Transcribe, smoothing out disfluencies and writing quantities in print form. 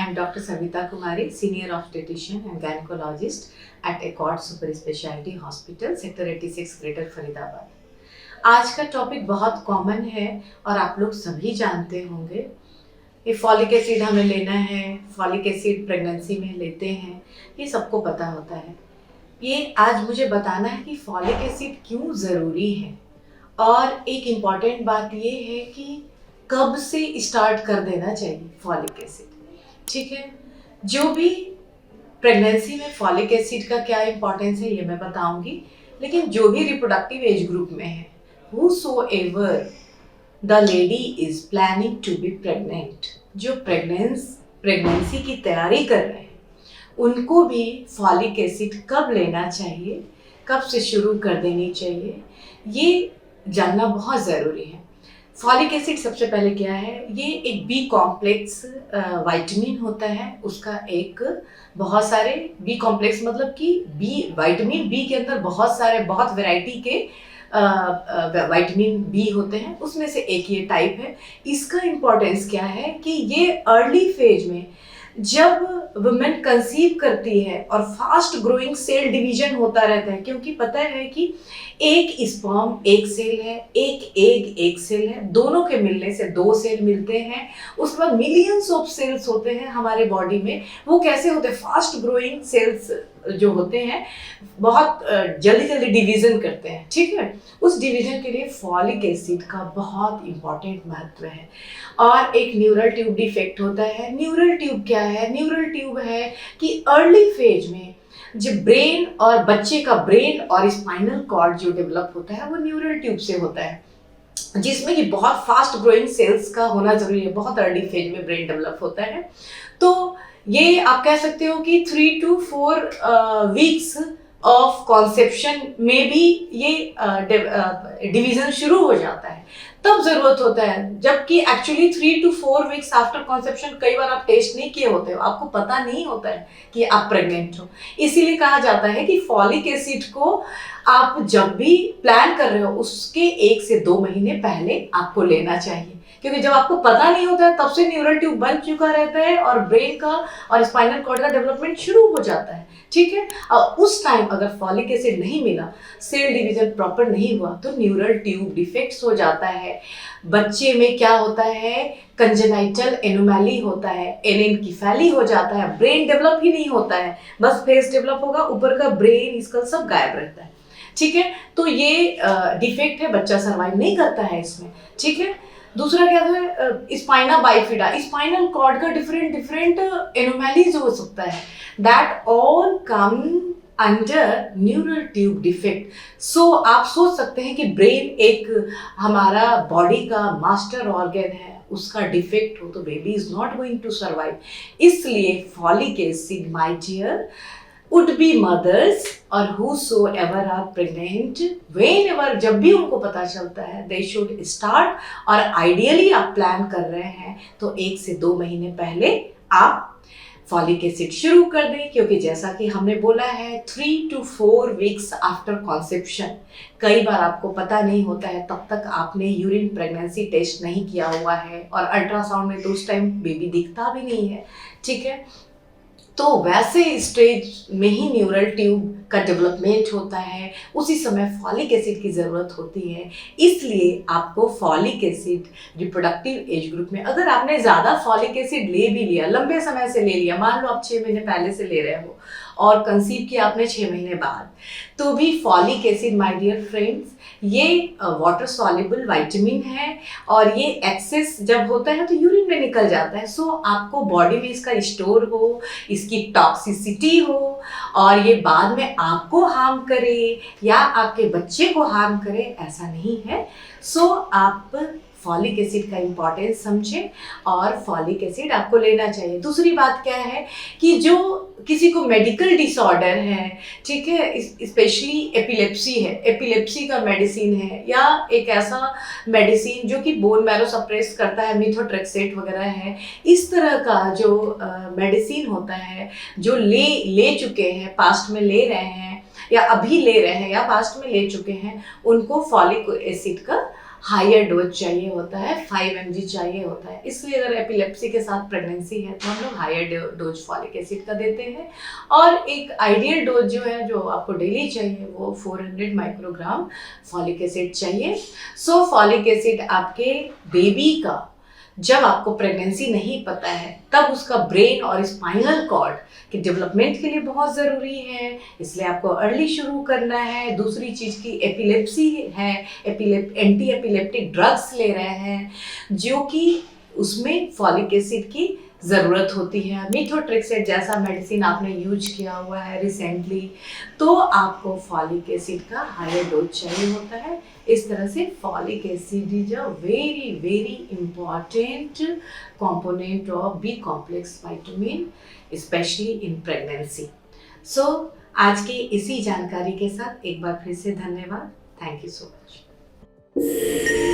am Dr. Savita Kumari, Senior Obstetrician and Gynecologist at Accord Super Specialty Hospital, Sector 86, Greater Faridabad. आज का topic बहुत common है और आप लोग सभी जानते होंगे। ये फॉलिक एसिड हमें लेना है, फॉलिक एसिड प्रेगनेंसी में लेते हैं, ये सबको पता होता है। ये आज मुझे बताना है कि फॉलिक एसिड क्यों ज़रूरी है, और एक इम्पॉर्टेंट बात ये है कि कब से स्टार्ट कर देना चाहिए फॉलिक एसिड। ठीक है, जो भी प्रेगनेंसी में फॉलिक एसिड का क्या इंपॉर्टेंस है ये मैं बताऊंगी, लेकिन जो भी रिप्रोडक्टिव एज ग्रुप में है, whosoever the lady is planning to be pregnant, जो प्रेगनेंसी की तैयारी कर रहे हैं, उनको भी फॉलिक एसिड कब लेना चाहिए, कब से शुरू कर देनी चाहिए, ये जानना बहुत ज़रूरी है। फॉलिक एसिड सबसे पहले क्या है, ये एक बी कॉम्प्लेक्स वाइटामिन होता है। उसका एक बहुत सारे बी कॉम्प्लेक्स मतलब कि बी वाइटामिन बी के अंदर बहुत वैरायटी के वाइटामिन बी होते हैं, उसमें से एक ये टाइप है। इसका इम्पोर्टेंस क्या है कि ये अर्ली फेज में जब वुमेन कंसीव करती है और फास्ट ग्रोइंग सेल डिवीजन होता रहता है, क्योंकि पता है कि एक स्पर्म एक सेल है, एक एग एक सेल है, दोनों के मिलने से दो सेल मिलते हैं। उसके बाद मिलियंस ऑफ सेल्स होते हैं हमारे बॉडी में। वो कैसे होते हैं, फास्ट ग्रोइंग सेल्स जो होते हैं बहुत जल्दी डिवीजन करते हैं। ठीक है, उस डिवीजन के लिए फॉलिक एसिड का बहुत इंपॉर्टेंट महत्व है। और एक न्यूरल ट्यूब डिफेक्ट होता है। न्यूरल ट्यूब क्या है, न्यूरल ट्यूब है कि अर्ली फेज में जो ब्रेन और बच्चे का ब्रेन और स्पाइनल कॉर्ड जो डेवलप होता है वो न्यूरल ट्यूब से होता है, जिसमें कि बहुत फास्ट ग्रोइंग सेल्स का होना जरूरी है। बहुत अर्ली फेज में ब्रेन डेवलप होता है। तो ये आप कह सकते हो कि 3 to 4 वीक्स ऑफ कॉन्सेप्शन में भी ये डिवीजन शुरू हो जाता है, तब जरूरत होता है। जबकि actually 3 to 4 weeks after conception कई बार आप टेस्ट नहीं किए होते हो, आपको पता नहीं होता है कि आप प्रेग्नेंट हो। इसीलिए कहा जाता है कि फॉलिक एसिड को आप जब भी प्लान कर रहे हो उसके 1 से 2 महीने पहले आपको लेना चाहिए, क्योंकि जब आपको पता नहीं होता है तब से न्यूरल ट्यूब बन चुका रहता है और ब्रेन का और स्पाइनल कॉर्ड का डेवलपमेंट शुरू हो जाता है। ठीक है, और उस टाइम अगर फॉलिक एसिड नहीं मिला, सेल डिवीजन प्रॉपर नहीं हुआ, तो न्यूरल ट्यूब डिफेक्ट्स हो जाता है। बच्चे में क्या होता है, कंजेनाइटल एनोमैली होता है, एनेनकेफेली हो जाता है, ब्रेन डेवलप ही नहीं होता है, बस फेस डेवलप होगा, ऊपर का ब्रेन इसका सब गायब रहता है। ठीक है, तो ये डिफेक्ट है, बच्चा सर्वाइव नहीं करता है इसमें। ठीक है, दूसरा क्या है, स्पाइना बाइफिडा, स्पाइनल कॉर्ड का डिफरेंट एनोमैलीज हो सकता है, that all come under neural tube defect. So आप सोच सकते हैं कि ब्रेन एक हमारा बॉडी का मास्टर ऑर्गन है, उसका डिफेक्ट हो तो baby is not going to survive. इसलिए folic acid my dear would be mothers or whosoever are pregnant, whenever जब भी उनको पता चलता है they should start, और आइडियली आप प्लान कर रहे हैं तो 1 से 2 महीने पहले आप फॉलिक एसिड शुरू कर दें, क्योंकि जैसा कि हमने बोला है 3 to 4 वीक्स आफ्टर कॉन्सेप्शन कई बार आपको पता नहीं होता है, तब तक आपने यूरिन प्रेगनेंसी टेस्ट नहीं किया हुआ है, और अल्ट्रासाउंड में तो उस टाइम बेबी दिखता भी नहीं है। ठीक है, तो वैसे स्टेज में ही न्यूरल ट्यूब का डेवलपमेंट होता है, उसी समय फॉलिक एसिड की ज़रूरत होती है। इसलिए आपको folic acid reproductive age group में, अगर आपने ज़्यादा फॉलिक एसिड ले भी लिया, लंबे समय से ले लिया, मान लो आप 6 महीने पहले से ले रहे हो और कंसीव किया आपने 6 महीने बाद, तो भी folic acid my dear friends ये वाटर सॉल्युबल विटामिन है, और ये एक्सेस जब होता है तो यूरिन में निकल जाता है। सो आपको बॉडी में इसका स्टोर हो, इसकी टॉक्सिसिटी हो, और ये बाद में आपको हार्म करे या आपके बच्चे को हार्म करे, ऐसा नहीं है। सो आप फॉलिक एसिड का इम्पॉर्टेंस समझें और फॉलिक एसिड आपको लेना चाहिए। दूसरी बात क्या है कि जो किसी को मेडिकल डिसऑर्डर है, ठीक है, स्पेशली एपिलेप्सी है, एपिलेप्सी का मेडिसिन है, या एक ऐसा मेडिसिन जो कि बोन मैरो सप्रेस करता है, मिथोट्रेक्सेट वगैरह है, इस तरह का जो मेडिसिन होता है, जो ले चुके हैं, पास्ट में ले रहे हैं या अभी ले रहे हैं या पास्ट में ले चुके हैं, उनको फॉलिक एसिड का हायर डोज चाहिए होता है, 5 mg चाहिए होता है। इसलिए अगर एपिलेप्सी के साथ प्रेगनेंसी है तो हम लोग हायर डोज फॉलिक एसिड का देते हैं। और एक आइडियल डोज जो है, जो आपको डेली चाहिए, वो 400 माइक्रोग्राम फॉलिक एसिड चाहिए। सो फॉलिक एसिड आपके बेबी का, जब आपको प्रेगनेंसी नहीं पता है, तब उसका ब्रेन और स्पाइनल कॉर्ड के डेवलपमेंट के लिए बहुत ज़रूरी है, इसलिए आपको अर्ली शुरू करना है। दूसरी चीज़ की एपिलेप्सी है, एंटी एपिलेप्टिक ड्रग्स ले रहे हैं, जो कि उसमें फॉलिक एसिड की ज़रूरत होती है। मीथोट्रेक्सेट जैसा मेडिसिन आपने यूज किया हुआ है रिसेंटली, तो आपको फॉलिक एसिड का हायर डोज चाहिए होता है। इस तरह से folic acid is a very very important component of B complex vitamin, especially in pregnancy. So आज की इसी जानकारी के साथ एक बार फिर से धन्यवाद। Thank you so much.